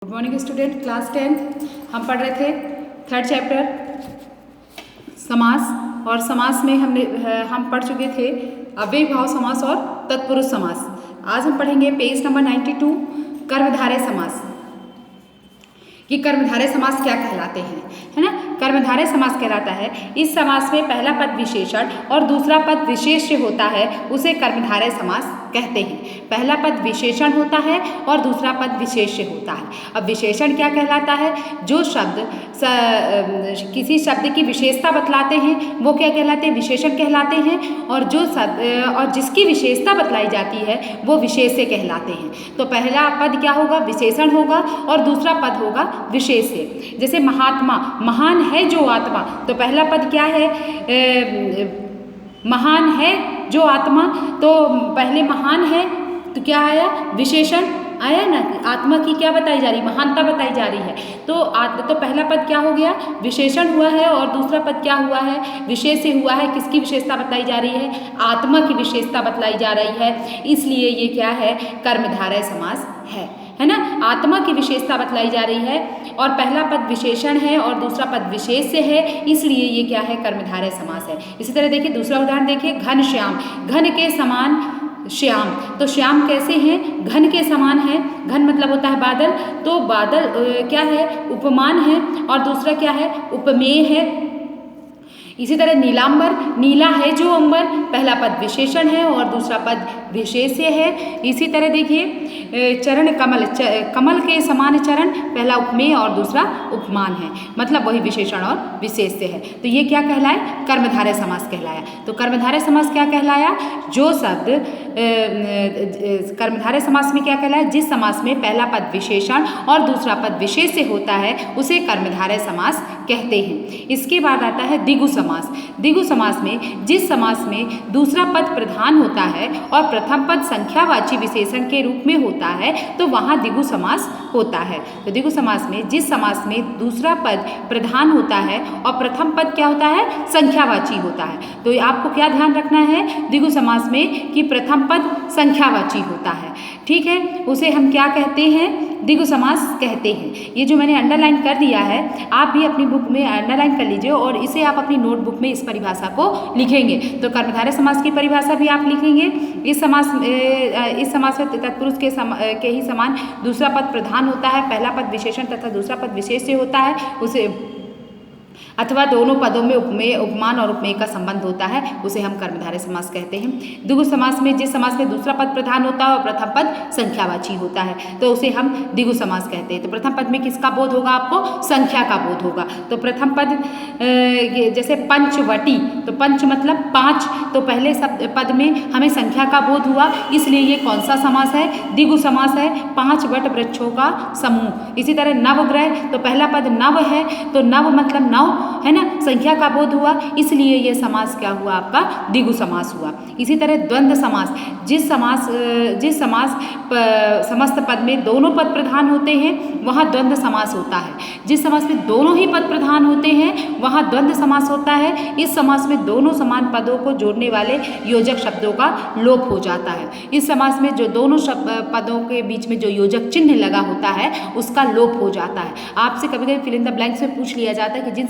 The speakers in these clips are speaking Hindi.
गुड मॉर्निंग स्टूडेंट, क्लास 10 हम पढ़ रहे थे थर्ड चैप्टर समास। और समास में हम पढ़ चुके थे अव्ययीभाव समास और तत्पुरुष समास। आज हम पढ़ेंगे पेज नंबर 92 कर्मधारय समास। कि कर्मधारय समास क्या कहलाते हैं, है ना। कर्मधारय समास कहलाता है इस समास में पहला पद विशेषण और दूसरा पद विशेष्य होता है, उसे कर्मधारय समास कहते हैं। पहला पद विशेषण होता है और दूसरा पद विशेष्य होता है। अब विशेषण क्या कहलाता है? जो शब्द किसी शब्द की विशेषता बतलाते हैं वो क्या कहलाते हैं? विशेषण कहलाते हैं। और जो शब्द और जिसकी विशेषता बतलाई जाती है वो विशेष्य कहलाते हैं। तो पहला पद क्या होगा? विशेषण होगा और दूसरा पद होगा विशेष्य। जैसे महात्मा, महान है जो आत्मा, तो पहला पद क्या है? महान है जो आत्मा, तो पहले महान है तो क्या आया? विशेषण आया ना। आत्मा की क्या बताई जा रही? महानता बताई जा रही है। तो पहला पद क्या हो गया? विशेषण हुआ है और दूसरा पद क्या हुआ है? विशेष्य हुआ है। किसकी विशेषता बताई जा रही है? आत्मा की विशेषता बतलाई जा रही है, इसलिए ये क्या है? कर्मधारय समास है ना। आत्मा की विशेषता बतलाई जा रही है और पहला पद विशेषण है और दूसरा पद विशेष्य है, इसलिए ये क्या है? कर्मधारय समास है। इसी तरह देखिए दूसरा उदाहरण देखिए, घन श्याम, घन के समान श्याम। तो श्याम कैसे हैं? घन के समान है। घन मतलब होता है बादल, तो बादल क्या है? उपमान है। और दूसरा क्या है? उपमेय है। इसी तरह नीलांबर, नीला है जो अंबर, पहला पद विशेषण है और दूसरा पद विशेष्य है। इसी तरह देखिए चरण कमल, कमल के समान चरण, पहला उपमेय और दूसरा उपमान है, मतलब वही विशेषण और विशेष्य है। तो ये क्या कहलाए? कर्मधारय समास कहलाया। तो कर्मधारय समास क्या कहलाया? जो शब्द कर्मधारय समास में क्या कहलाया? जिस समास में पहला पद विशेषण और दूसरा पद विशेष्य होता है उसे कर्मधारय समास कहते हैं। इसके बाद आता है द्विगु समास। द्विगु समास में जिस समास में दूसरा पद प्रधान होता है और प्रथम पद संख्यावाची विशेषण के रूप में होता है तो वहाँ द्विगु समास होता है। तो द्विगु समास में जिस समास में दूसरा पद प्रधान होता है और प्रथम पद क्या होता है? संख्यावाची होता है। तो आपको क्या ध्यान रखना है द्विगु समास में कि प्रथम पद संख्यावाची होता है, ठीक है। उसे हम क्या कहते हैं? द्विगु समास कहते हैं। ये जो मैंने अंडरलाइन कर दिया है आप भी अपनी बुक में अंडरलाइन कर लीजिए और इसे आप अपनी नोटबुक में इस परिभाषा को लिखेंगे। तो कर्मधारय समास की परिभाषा भी आप लिखेंगे। इस समास में तत्पुरुष के ही समान दूसरा पद प्रधान होता है, पहला पद विशेषण तथा दूसरा पद विशेष्य होता है, उसे अथवा दोनों पदों में उपमेय, उपमान और उपमेय का संबंध होता है, उसे हम कर्मधारय समास कहते हैं। द्विगु समास में जिस समास में दूसरा पद प्रधान होता है और प्रथम पद संख्यावाची होता है तो उसे हम द्विगु समास कहते हैं। तो प्रथम पद में किसका बोध होगा? आपको संख्या का बोध होगा। तो प्रथम पद जैसे पंचवटी, तो पंच मतलब पाँच, तो पहले पद में हमें संख्या का बोध हुआ, इसलिए ये कौन सा समास है? द्विगु समास है। 5 वट वृक्षों का समूह। इसी तरह नवग्रह, तो पहला पद नव है, तो नव मतलब नौ, है ना, संख्या का बोध हुआ, इसलिए ये समास क्या हुआ? आपका द्विगु समास हुआ। इसी तरह द्वंद्व समास, जिस समास समस्त पद में दोनों पद प्रधान होते हैं वहाँ द्वंद्व समास होता है। जिस समास में दोनों ही पद प्रधान होते हैं वहाँ द्वंद्व समास होता है। इस समास में दोनों समान पदों को जोड़ने वाले योजक शब्दों का लोप हो जाता है। इस समास में जो दोनों पदों के बीच में जो योजक चिन्ह लगा होता है उसका लोप हो जाता है। आपसे कभी कभी फिल इन द ब्लैंक्स में पूछ लिया जाता है कि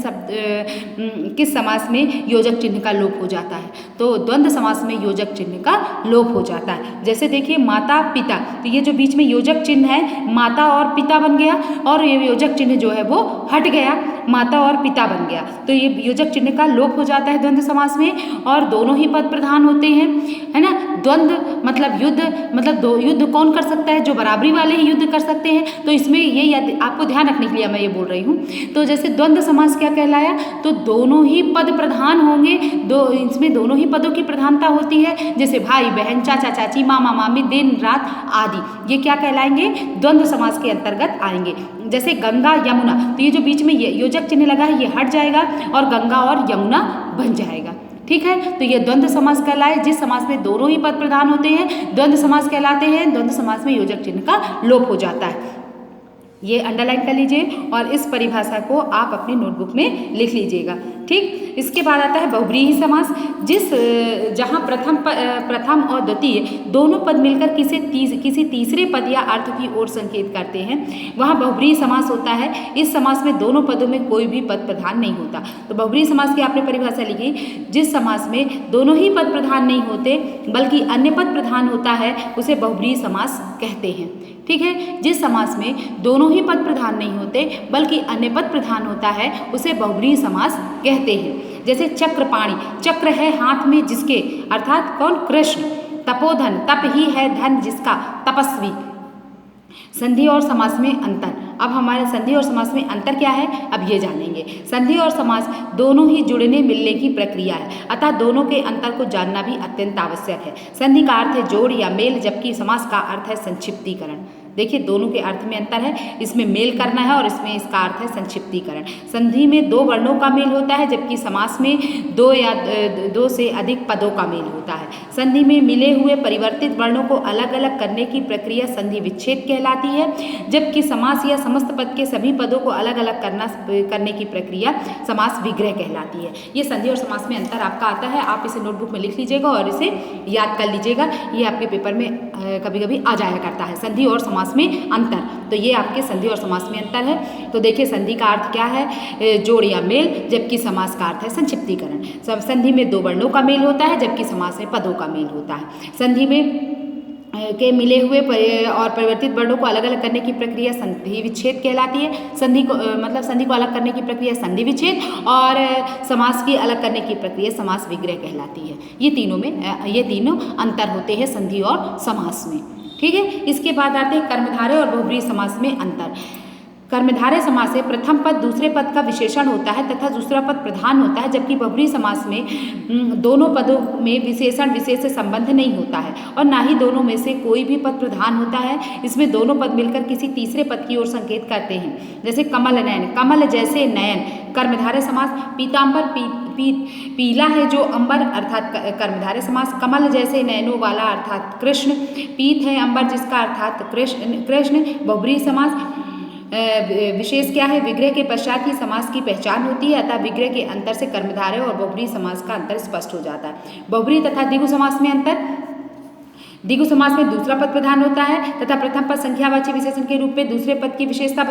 किस समास में योजक चिन्ह का लोप हो जाता है, तो द्वंद्व समास में योजक चिन्ह का लोप हो जाता है। जैसे देखिए माता पिता, तो ये जो बीच में योजक चिन्ह है माता और पिता बन गया और ये योजक चिन्ह जो है वो हट गया, माता और पिता बन गया, तो ये योजक चिन्ह का लोप हो जाता है द्वंद्व समास में। और दोनों ही पद प्रधान होते हैं, है ना। द्वंद्व मतलब युद्ध, मतलब युद्ध कौन कर सकता है? जो बराबरी वाले ही युद्ध कर सकते हैं। तो इसमें ये आपको ध्यान रखने के लिए मैं ये बोल रही हूँ। तो जैसे द्वंद्व समास क्या कहलाया? तो दोनों ही पद प्रधान होंगे, इसमें दोनों ही पदों की प्रधानता होती है, जैसे भाई बहन, चाचा चाची, मामा मामी, दिन रात आदि, ये क्या कहलाएंगे? द्वंद्व समास के अंतर्गत आएंगे। जैसे गंगा यमुना, तो ये जो बीच में योजक चिन्ह लगा है ये हट जाएगा और गंगा और यमुना बन जाएगा, ठीक है। तो ये द्वंद्व समास कहलाए। जिस समास में दोनों ही पद प्रधान होते हैं द्वंद्व समास कहलाते हैं। द्वंद्व समास में योजक चिन्ह का लोप हो जाता है। ये अंडरलाइन कर लीजिए और इस परिभाषा को आप अपनी नोटबुक में लिख लीजिएगा। ठीक, इसके बाद आता है बहुब्रीहि समास। जहाँ प्रथम और द्वितीय दोनों पद मिलकर किसी तीसरे पद या अर्थ की ओर संकेत करते हैं, वहाँ बहुब्रीहि समास होता है। इस समास में दोनों पदों में कोई भी पद प्रधान नहीं होता। तो बहुब्रीहि समास की आपने परिभाषा लिखी, जिस समास में दोनों ही पद प्रधान नहीं होते बल्कि अन्य पद प्रधान होता है उसे बहुब्रीहि समास कहते हैं। ठीक है, जिस समास में दोनों ही पद प्रधान नहीं होते बल्कि अन्य पद प्रधान होता है उसे बहुब्रीहि समास कहते हैं। जैसे चक्रपाणि, चक्र है हाथ में जिसके, अर्थात कौन, कृष्ण। तपोधन, तप ही है धन जिसका, तपस्वी। संधि और समास में अंतर। अब हमारे संधि और समास में अंतर क्या है, अब ये जानेंगे। संधि और समास दोनों ही जुड़ने मिलने की प्रक्रिया है, अतः दोनों के अंतर को जानना भी अत्यंत आवश्यक है। संधि का अर्थ है जोड़ या मेल, जबकि समास का अर्थ है संक्षिप्तीकरण। देखिए दोनों के अर्थ में अंतर है, इसमें मेल करना है और इसमें इसका अर्थ है संक्षिप्तीकरण। संधि में दो वर्णों का मेल होता है जबकि समास में दो या दो से अधिक पदों का मेल होता है। संधि में मिले हुए परिवर्तित वर्णों को अलग अलग करने की प्रक्रिया संधि विच्छेद कहलाती है, जबकि समास या समस्त पद के सभी पदों को अलग अलग करने की प्रक्रिया समास विग्रह कहलाती है। ये संधि और समास में अंतर आपका आता है, आप इसे नोटबुक में लिख लीजिएगा और इसे याद कर लीजिएगा। ये आपके पेपर में कभी कभी आ जाया करता है, संधि और समास में अंतर। तो ये आपके संधि और समास में अंतर है। तो देखिए संधि का अर्थ क्या है, जोड़ या मेल, जबकि समास का अर्थ है संक्षिप्तीकरण। संधि में दो वर्णों का मेल होता है जबकि समास में पदों का मेल होता है। संधि में के मिले हुए और परिवर्तित वर्णों को अलग अलग करने की प्रक्रिया संधि विच्छेद कहलाती है। संधि को अलग करने की प्रक्रिया संधि विच्छेद और समास की अलग करने की प्रक्रिया समास विग्रह कहलाती है। ये तीनों अंतर होते हैं संधि और समास में। ठीक है, इसके बाद आते हैं कर्मधारय और बहुब्रीहि समास में अंतर। कर्मधारय समास से प्रथम पद दूसरे पद का विशेषण होता है तथा दूसरा पद प्रधान होता है, जबकि बहुब्रीहि समास में दोनों पदों में विशेषण विशेष संबंध नहीं होता है और ना ही दोनों में से कोई भी पद प्रधान होता है। इसमें दोनों पद मिलकर किसी तीसरे पद की ओर संकेत करते हैं। जैसे कमल नयन, कमल जैसे नयन, कर्मधारय समास। पीताम्बर, पीला है जो अंबर, अर्थात कर्मधारय समास। कमल जैसे नयनों वाला, अर्थात कृष्ण। पीत है अंबर जिसका, अर्थात कृष्ण, बहुब्रीहि समास। विशेष क्या है, विग्रह के पश्चात ही समास की पहचान होती है, अतः विग्रह के अंतर से कर्मधारय और बहुब्रीहि समास का अंतर स्पष्ट हो जाता है। बहुब्रीहि तथा द्विगु समास में अंतर। द्विगु समास में दूसरा पद प्रधान होता है तथा प्रथम पद संख्यावाची विशेषण के रूप में दूसरे पद की विशेषता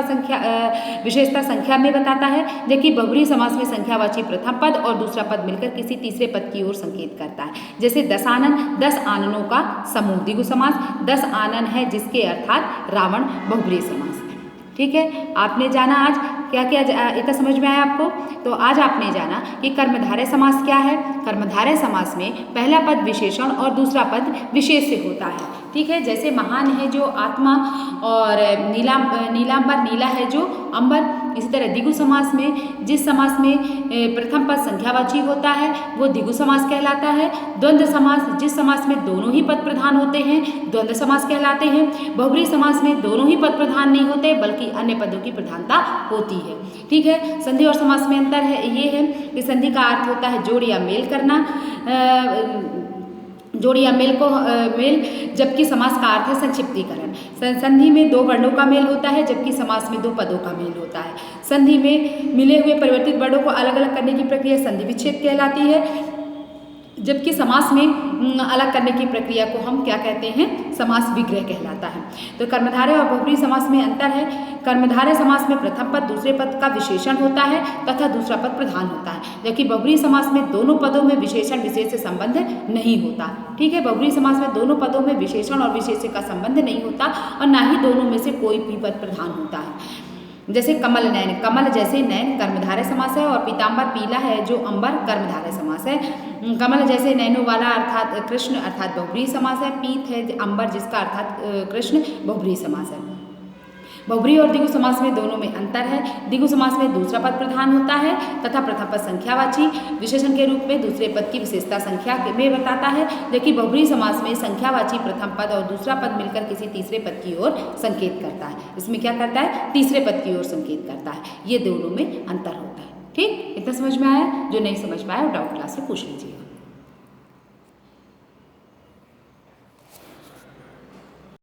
संख्या में बताता है, जबकि बहुब्रीहि समास में संख्यावाची प्रथम पद और दूसरा पद मिलकर किसी तीसरे पद की ओर संकेत करता है। जैसे दशानन, 10 आननों का समूह। द्विगु समास, 10 आनन है जिसके, अर्थात रावण, बहुब्रीहि समास। ठीक है, आपने जाना आज क्या क्या इतना समझ में आया आपको। तो आज आपने जाना कि कर्मधारय समास क्या है। कर्मधारय समास में पहला पद विशेषण और दूसरा पद विशेष से होता है। ठीक है, जैसे महान है जो आत्मा और नीलांबर, नीला है जो अंबर। इसी तरह द्विगु समास में जिस समास में प्रथम पद संख्यावाची होता है वो द्विगु समास कहलाता है। द्वंद्व समास, जिस समास में दोनों ही पद प्रधान होते हैं द्वंद्व समास कहलाते हैं। बहुब्रीहि समास में दोनों ही पद प्रधान नहीं होते बल्कि अन्य पदों की प्रधानता होती है। ठीक है, संधि और समास में अंतर है, ये है कि संधि का अर्थ होता है जोड़ या मेल करना, जोड़ या मेल, जबकि समास का अर्थ है संक्षिप्तीकरण। संधि में दो वर्णों का मेल होता है जबकि समास में दो पदों का मेल होता है। संधि में मिले हुए परिवर्तित वर्णों को अलग अलग करने की प्रक्रिया संधि विच्छेद कहलाती है, जबकि समास में अलग करने की प्रक्रिया को हम क्या कहते हैं, समास विग्रह कहलाता है। तो कर्मधारय और बहुब्रीहि समास में अंतर है। कर्मधारय समास में प्रथम पद दूसरे पद का विशेषण होता है तथा दूसरा पद प्रधान होता है, जबकि बहुब्रीहि समास में दोनों पदों में विशेषण विशेष से संबंध नहीं होता। ठीक है, बहुब्रीहि समास में दोनों पदों में विशेषण और विशेष का संबंध नहीं होता और ना ही दोनों में से कोई भी पद प्रधान होता है। जैसे कमल नयन, कमल जैसे नयन कर्मधारय समास है और पीताम्बर, पीला है जो अंबर, कर्मधारय समास है। कमल जैसे नयनों वाला, अर्थात कृष्ण, अर्थात बहुब्रीहि समास है। पीत है अंबर जिसका, अर्थात कृष्ण, बहुब्रीहि समास है। बहुब्रीहि और द्विगु समास में दोनों में अंतर है। द्विगु समास में दूसरा पद प्रधान होता है तथा प्रथम पद संख्यावाची विशेषण के रूप में दूसरे पद की विशेषता संख्या में बताता है, जबकि बहुब्रीहि समास में संख्यावाची प्रथम पद और दूसरा पद मिलकर किसी तीसरे पद की ओर संकेत करता है। इसमें क्या करता है, तीसरे पद की ओर संकेत करता है। ये दोनों में अंतर होता है। ठीक, इतना समझ में आया। जो नहीं समझ में आया वो डाउट क्लास से पूछ लीजिएगा।